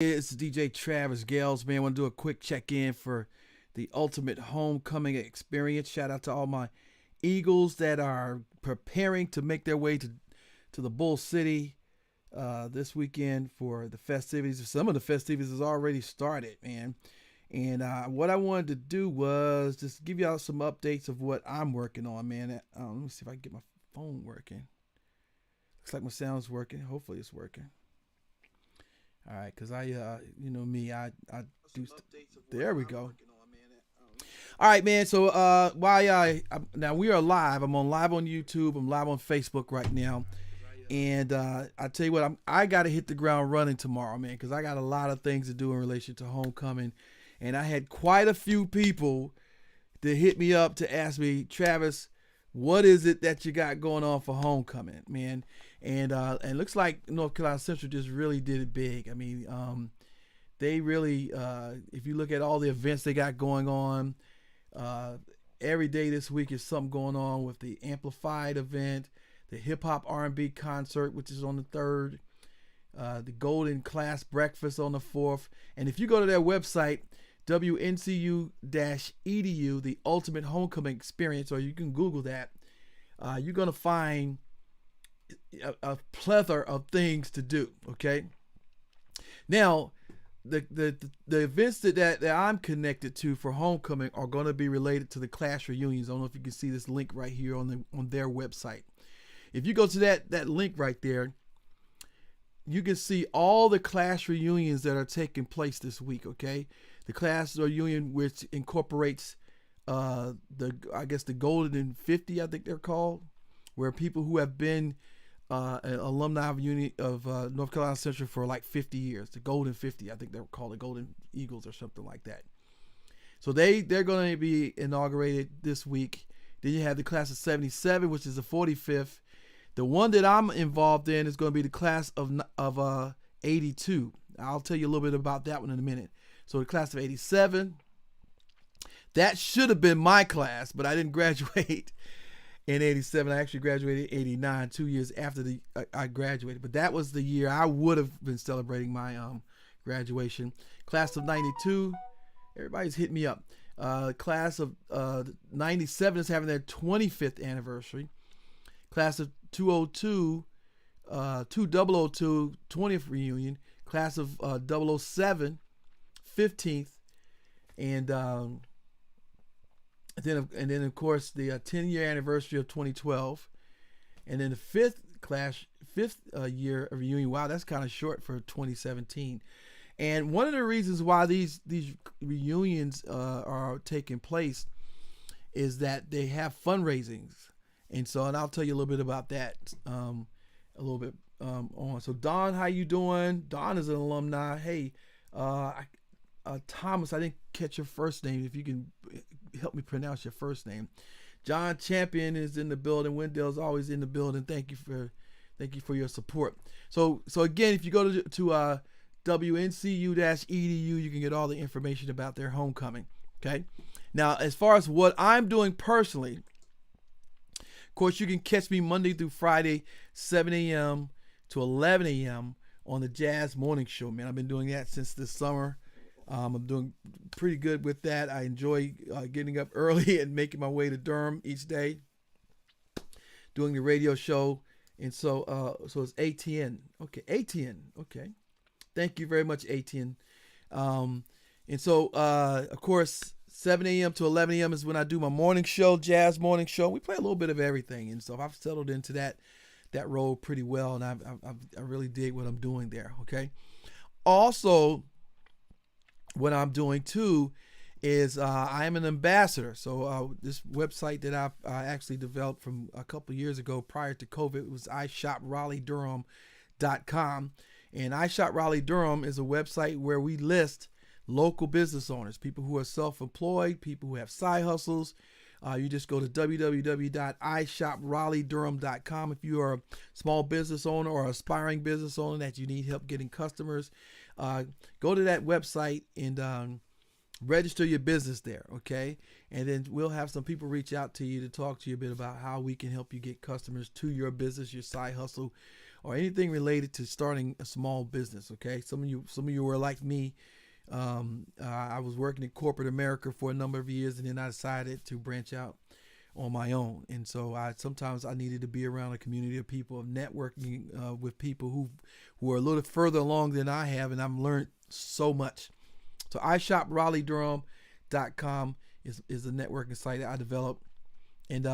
It's DJ Travis Gales, man. I want to do a quick check-in for the ultimate homecoming experience. Shout out to all my Eagles that are preparing to make their way to the Bull City this weekend for the festivities. Some of the festivities has already started, man. And what I wanted to do was just give y'all some updates of what I'm working on, man. Let me see if I can get my phone working. Looks like my sound's working. Hopefully it's working. All right, because you know me, I do. There we go. All right, man. So now we are live. I'm live on YouTube. I'm live on Facebook right now, and I tell you what, I got to hit the ground running tomorrow, man, because I got a lot of things to do in relation to homecoming, and I had quite a few people that hit me up to ask me, Travis, what is it that you got going on for homecoming, man? And it looks like North Carolina Central just really did it big. I mean, they really, if you look at all the events they got going on, every day this week is something going on with the Amplified event, the Hip Hop R&B concert, which is on the 3rd, the Golden Class Breakfast on the 4th. And if you go to their website, WNCU-EDU, the Ultimate Homecoming Experience, or you can Google that, you're going to find a plethora of things to do. Okay. Now, the events that I'm connected to for homecoming are going to be related to the class reunions. I don't know if you can see this link right here on their website. If you go to that link right there, you can see all the class reunions that are taking place this week. Okay, the class reunion, which incorporates the Golden 50, I think they're called, where people who have been an alumni of North Carolina Central for like 50 years, the Golden 50, I think they're called the Golden Eagles or something like that. So they're going to be inaugurated this week. Then you have the class of 77, which is the 45th. The one that I'm involved in is going to be the class of 82. I'll tell you a little bit about that one in a minute. So the class of 87, that should have been my class, but I didn't graduate in 87. I actually graduated in 89, 2 years after I graduated. But that was the year I would have been celebrating my graduation. Class of 92, everybody's hitting me up. Class of 97 is having their 25th anniversary. Class of 2002, 20th reunion. Class of 007, 15th. And then of course the 10-year anniversary of 2012, and then the fifth year of reunion. Wow, that's kind of short for 2017. And one of the reasons why these reunions are taking place is that they have fundraisings, and I'll tell you a little bit about that a little bit on. So Don, how you doing? Don is an alumni. Hey, Thomas, I didn't catch your first name. If you can help me pronounce your first name. John Champion is in the building. Wendell's always in the building. Thank you for your support. So again, if you go to WNCU-EDU, you can get all the information about their homecoming. Okay. Now, as far as what I'm doing personally, of course, you can catch me Monday through Friday, 7 a.m. to 11 a.m. on the Jazz Morning Show. Man, I've been doing that since this summer. I'm doing pretty good with that. I enjoy getting up early and making my way to Durham each day, doing the radio show. And so it's ATN. Okay, ATN. Okay. Thank you very much, ATN. Of course, 7 a.m. to 11 a.m. is when I do my morning show, Jazz Morning Show. We play a little bit of everything. And so I've settled into that role pretty well. And I really dig what I'm doing there. Okay. Also, what I'm doing too is I am an ambassador. So this website that I actually developed from a couple of years ago prior to COVID, it was iShopRaleighDurham.com. And iShopRaleighDurham is a website where we list local business owners, people who are self-employed, people who have side hustles. You just go to www.iShopRaleighDurham.com. If you are a small business owner or aspiring business owner that you need help getting customers, go to that website and register your business there, okay? And then we'll have some people reach out to you to talk to you a bit about how we can help you get customers to your business, your side hustle, or anything related to starting a small business. Okay, some of you were like me. I was working in corporate America for a number of years, and then I decided to branch out on my own. And so sometimes I needed to be around a community of people, of networking with people who are a little further along than I have, and I've learned so much. So iShopRaleighDurham.com is a networking site that I developed. And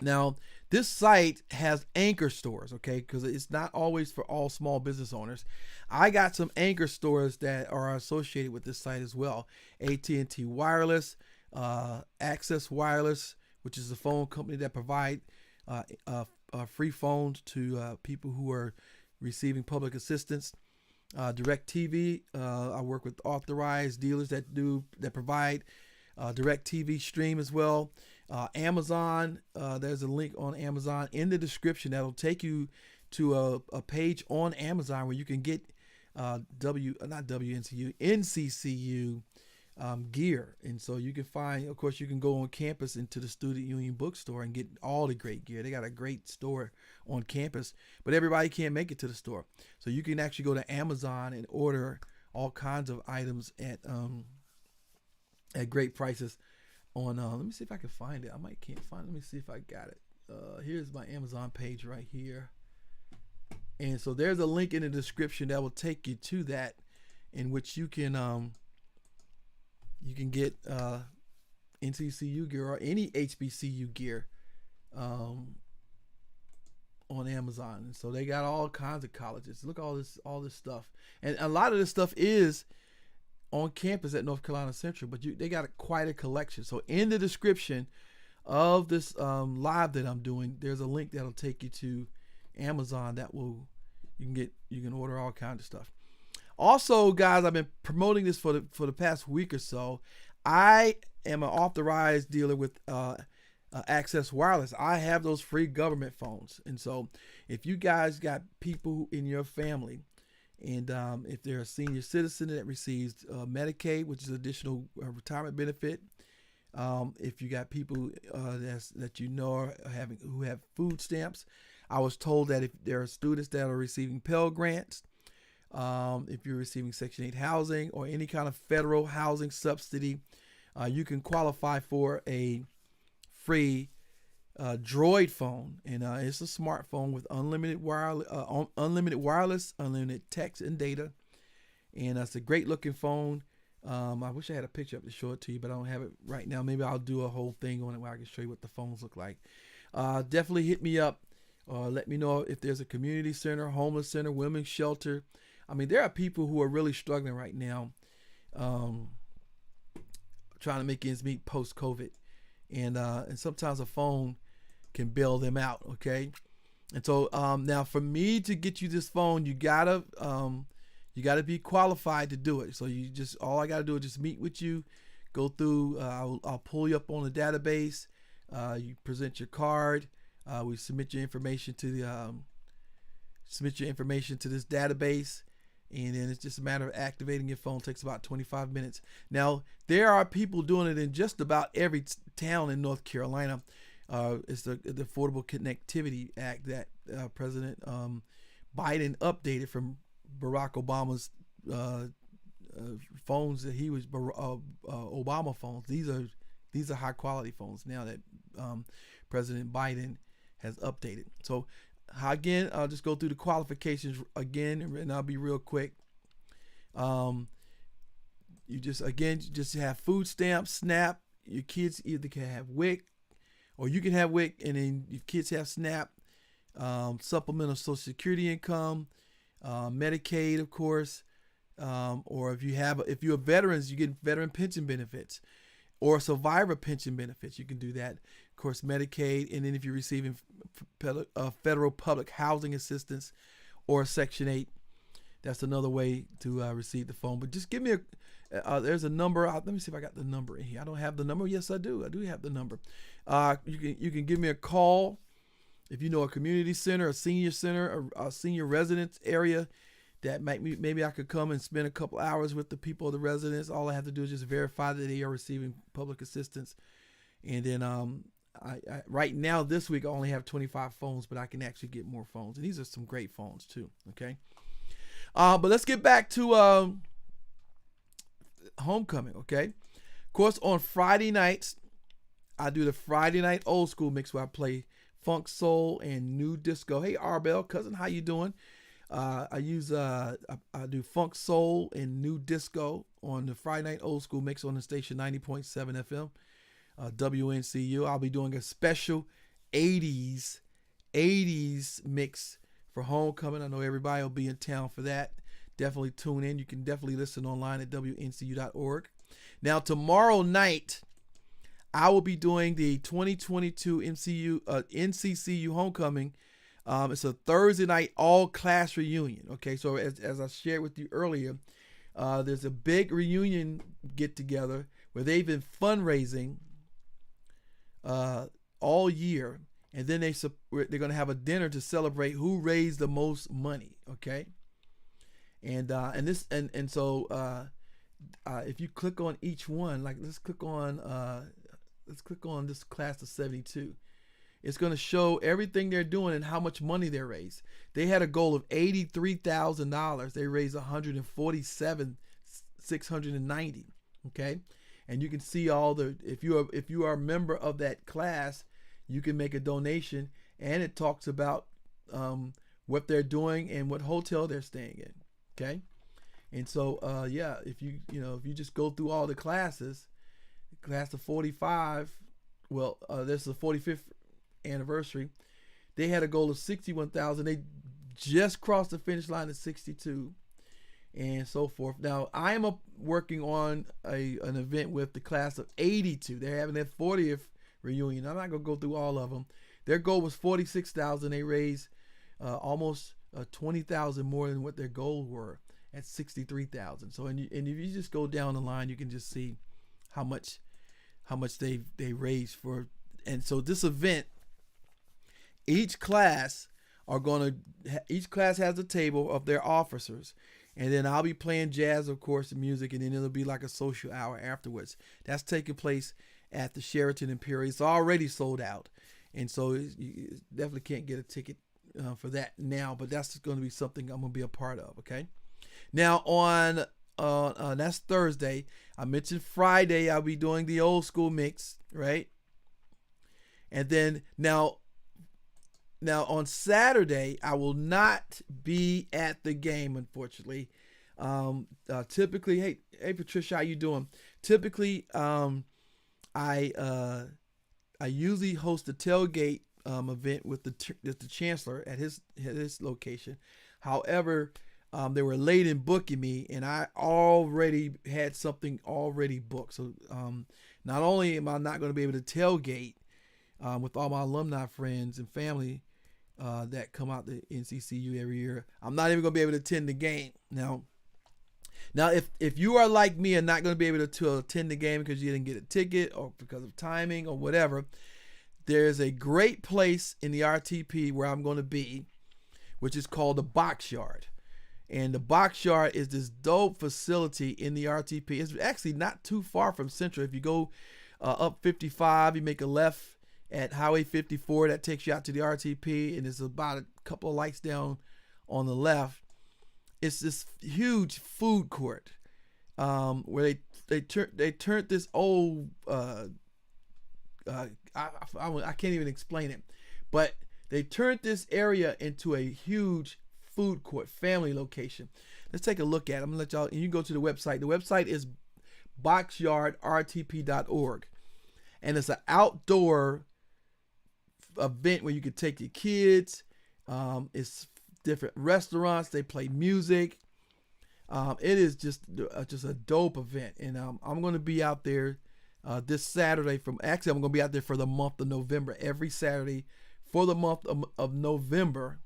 now this site has anchor stores, okay, because it's not always for all small business owners. I got some anchor stores that are associated with this site as well. AT&T Wireless, Access Wireless, which is a phone company that provide free phones to people who are receiving public assistance. DirecTV, I work with authorized dealers that provide DirecTV stream as well. Amazon, there's a link on Amazon in the description that'll take you to a page on Amazon where you can get NCCU gear. And so you can find, of course, you can go on campus into the Student Union bookstore and get all the great gear. They got a great store on campus, but everybody can't make it to the store. So you can actually go to Amazon and order all kinds of items at great prices on, let me see if I can find it. Can't find it. Let me see if I got it. Here's my Amazon page right here. And so there's a link in the description that will take you to that, in which you can get NCCU gear or any HBCU gear on Amazon. And so they got all kinds of colleges. Look at all this stuff. And a lot of this stuff is on campus at North Carolina Central, but they got quite a collection. So in the description of this live that I'm doing, there's a link that'll take you to Amazon you can order all kinds of stuff. Also, guys, I've been promoting this for the past week or so. I am an authorized dealer with Access Wireless. I have those free government phones. And so if you guys got people in your family, and if they're a senior citizen that receives Medicaid, which is additional retirement benefit, if you got people that you know are who have food stamps, I was told that if there are students that are receiving Pell Grants, if you're receiving Section 8 housing or any kind of federal housing subsidy, you can qualify for a free Droid phone. And it's a smartphone with unlimited wireless, unlimited text and data. And it's a great looking phone. I wish I had a picture up to show it to you, but I don't have it right now. Maybe I'll do a whole thing on it where I can show you what the phones look like. Definitely hit me up. Let me know if there's a community center, homeless center, women's shelter. I mean, there are people who are really struggling right now, trying to make ends meet post-COVID, and sometimes a phone can bail them out. Okay, and so now for me to get you this phone, you gotta be qualified to do it. So all I gotta do is just meet with you, go through. I'll pull you up on the database. You present your card. We submit your information to this database, and then it's just a matter of activating your phone. It takes about 25 minutes. Now, there are people doing it in just about every town in North Carolina. It's the Affordable Connectivity Act that President Biden updated from Barack Obama's phones that he was Obama phones. These are high quality phones now that President Biden has updated. So again, I'll just go through the qualifications again, and I'll be real quick. You just have food stamps, SNAP. Your kids either can have WIC, or you can have WIC, and then your kids have SNAP, supplemental Social Security income, Medicaid, of course, or if you're veterans, you get veteran pension benefits, or survivor pension benefits. You can do that. Of course, Medicaid, and then if you're receiving federal public housing assistance or Section 8, that's another way to receive the phone. But just give me there's a number. Let me see if I got the number in here. I don't have the number. Yes, I do. I do have the number. You can give me a call if you know a community center, a senior center, a senior residence area that maybe I could come and spend a couple hours with the people of the residents. All I have to do is just verify that they are receiving public assistance, and then right now this week I only have 25 phones, but I can actually get more phones, and these are some great phones too. Okay, but let's get back to homecoming. Okay, of course on Friday nights I do the Friday night old school mix where I play funk, soul, and new disco. Hey Arbel, cousin, how you doing? I do funk, soul, and new disco on the Friday night old school mix on the station 90.7 FM, WNCU. I'll be doing a special 80s mix for homecoming. I know everybody will be in town for that. Definitely tune in. You can definitely listen online at WNCU.org. Now tomorrow night, I will be doing the 2022 NCCU homecoming. It's a Thursday night all class reunion. Okay, so as I shared with you earlier, there's a big reunion get together where they've been fundraising all year, and then they're going to have a dinner to celebrate who raised the most money. Okay, so if you click on each one, like let's click on this class of 72. It's going to show everything they're doing and how much money they raised. They had a goal of $83,000. They raised $147,690. Okay, and you can see all the if you are a member of that class, you can make a donation, and it talks about what they're doing and what hotel they're staying in. Okay, and so if you just go through all the classes, class of 45. Well, this is the 45th anniversary. They had a goal of 61,000. They just crossed the finish line at 62, and so forth. Now I am working on an event with the class of 82. They're having their 40th reunion. I'm not gonna go through all of them. Their goal was 46,000. They raised almost 20,000 more than what their goals were at 63,000. So and if you just go down the line, you can just see how much they raised for. And so this event, each class has a table of their officers, and then I'll be playing jazz, of course, and music, and then it'll be like a social hour afterwards. That's taking place at the Sheraton Imperial. It's already sold out, and so you definitely can't get a ticket for that now, but that's going to be something I'm going to be a part of. Okay, now on that's Thursday. I mentioned Friday I'll be doing the old school mix, right? And then now on Saturday I will not be at the game, unfortunately. Typically, hey Patricia, how you doing? Typically, I usually host a tailgate event with the chancellor at his location. However, they were late in booking me, and I already had something already booked. So not only am I not going to be able to tailgate with all my alumni friends and family that come out to NCCU every year, I'm not even going to be able to attend the game. Now, if you are like me and not going to be able to attend the game because you didn't get a ticket or because of timing or whatever, there's a great place in the RTP where I'm going to be, which is called the Box Yard. And the Box Yard is this dope facility in the RTP. It's actually not too far from Central. If you go up 55, you make a left at Highway 54. That takes you out to the RTP, and it's about a couple of lights down on the left. It's this huge food court where they turned this old I can't even explain it, but they turned this area into a huge food court, family location. Let's take a look at it. I'm gonna let y'all, and you can go to the website. The website is boxyardrtp.org, and it's an outdoor event where you can take your kids. It's different restaurants. They play music. It is just a dope event, and I'm going to be out there this Saturday. I'm going to be out there for the month of November. Every Saturday for the month of November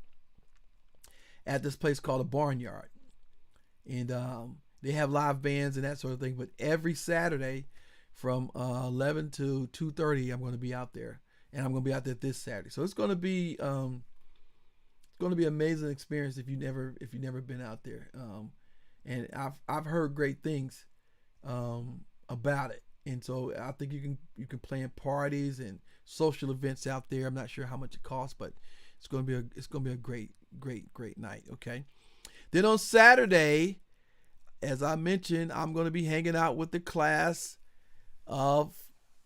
at this place called the Barnyard, and they have live bands and that sort of thing. But every Saturday from 11 to 2:30, I'm going to be out there, and I'm going to be out there this Saturday. So it's going to be an amazing experience if you've never been out there. And I've heard great things about it, And so I think you can plan parties and social events out there. I'm not sure how much it costs, but it's going to be a great night. Okay. Then on Saturday, as I mentioned, I'm going to be hanging out with the class of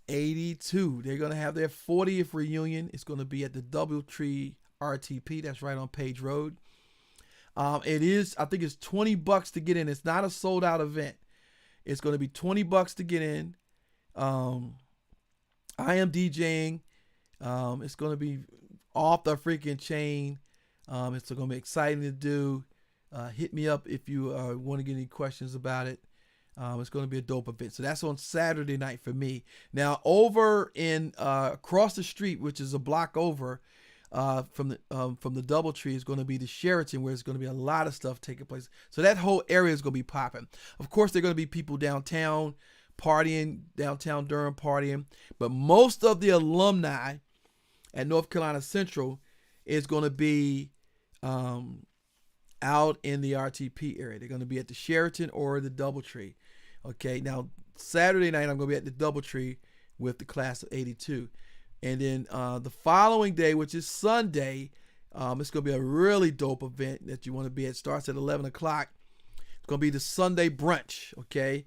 82. They're going to have their 40th reunion. It's going to be at the Doubletree RTP. That's right on Page Road. It is, I think it's $20 to get in. It's not a sold out event. It's going to be $20 to get in. I am DJing. It's going to be off the freaking chain. It's going to be exciting to do. Hit me up if you want to get any questions about it. It's going to be a dope event. So that's on Saturday night for me. Now over in across the street, which is a block over from the Doubletree, is going to be the Sheraton, where it's going to be a lot of stuff taking place. So that whole area is going to be popping. Of course, there are going to be people downtown partying, downtown Durham partying, but most of the alumni at North Carolina Central is going to be out in the RTP area. They're going to be at the Sheraton or the Doubletree. Okay, now Saturday night I'm going to be at the Doubletree with the class of 82. And then the following day, which is Sunday, it's going to be a really dope event that you want to be at. Starts at 11 o'clock. It's going to be the Sunday brunch, okay?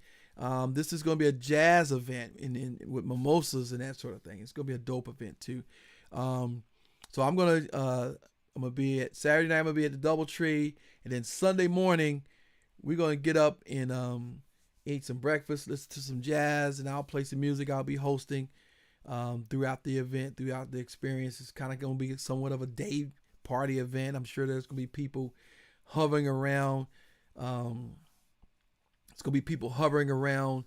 This is going to be a jazz event with mimosas and that sort of thing. It's going to be a dope event too. So I'm going to be at Saturday night. I'm going to be at the Doubletree. And then Sunday morning, we're going to get up and eat some breakfast, listen to some jazz, and I'll play some music. I'll be hosting throughout the event, throughout the experience. It's kind of going to be somewhat of a day party event. I'm sure there's going to be people hovering around. It's going to be people hovering around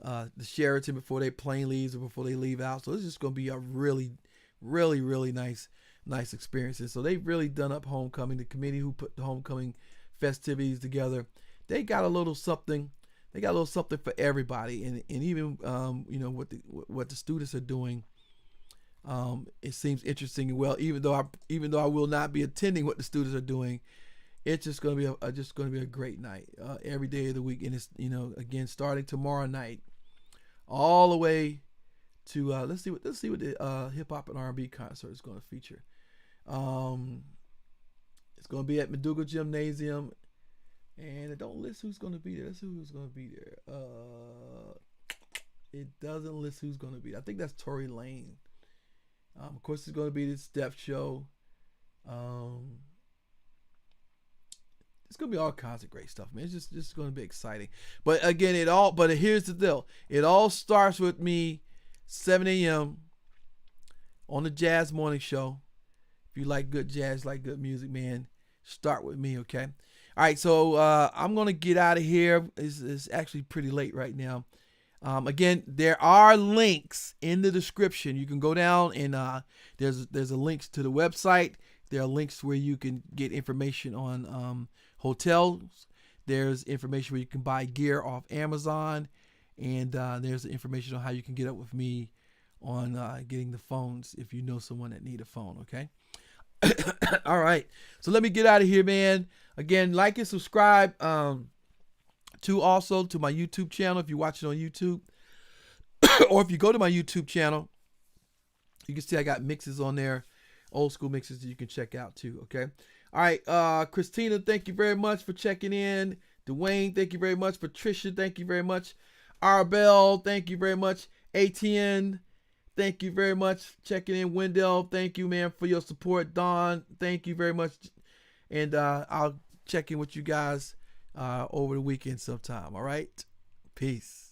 the Sheraton before their plane leaves or before they leave out. So it's just going to be a really nice experience. And so they've really done up homecoming. The committee who put the homecoming festivities together, they got a little something. They got a little something for everybody, and even what the students are doing. It seems interesting and well. Even though I will not be attending what the students are doing, it's just going to be a great night every day of the week. And it's again starting tomorrow night, all the way to let's see what the hip hop and R&B concert is going to feature. It's going to be at Maduga Gymnasium. And it don't list who's going to be there. Let's see who's going to be there. It doesn't list who's going to be there. I think that's Tory Lane. Of course, it's going to be this Steph show. It's going to be all kinds of great stuff, man. It's just going to be exciting. But again, here's the deal. It all starts with me 7 a.m. on the Jazz Morning Show. If you like good jazz, like good music, man, start with me, okay? All right, so I'm going to get out of here. It's actually pretty late right now. Again, there are links in the description. You can go down and there's a links to the website. There are links where you can get information on hotels. There's information where you can buy gear off Amazon. And there's information on how you can get up with me on getting the phones if you know someone that need a phone, okay? All right, so let me get out of here, man. Again, like and subscribe to my YouTube channel if you watch it on YouTube. Or if you go to my YouTube channel, you can see I got mixes on there, old school mixes that you can check out too, okay? All right, Christina, thank you very much for checking in. Dwayne, thank you very much. Patricia, thank you very much. Arbel, thank you very much. ATN, thank you very much. Checking in. Wendell, thank you, man, for your support. Don, thank you very much. And I'll check in with you guys over the weekend sometime. All right? Peace.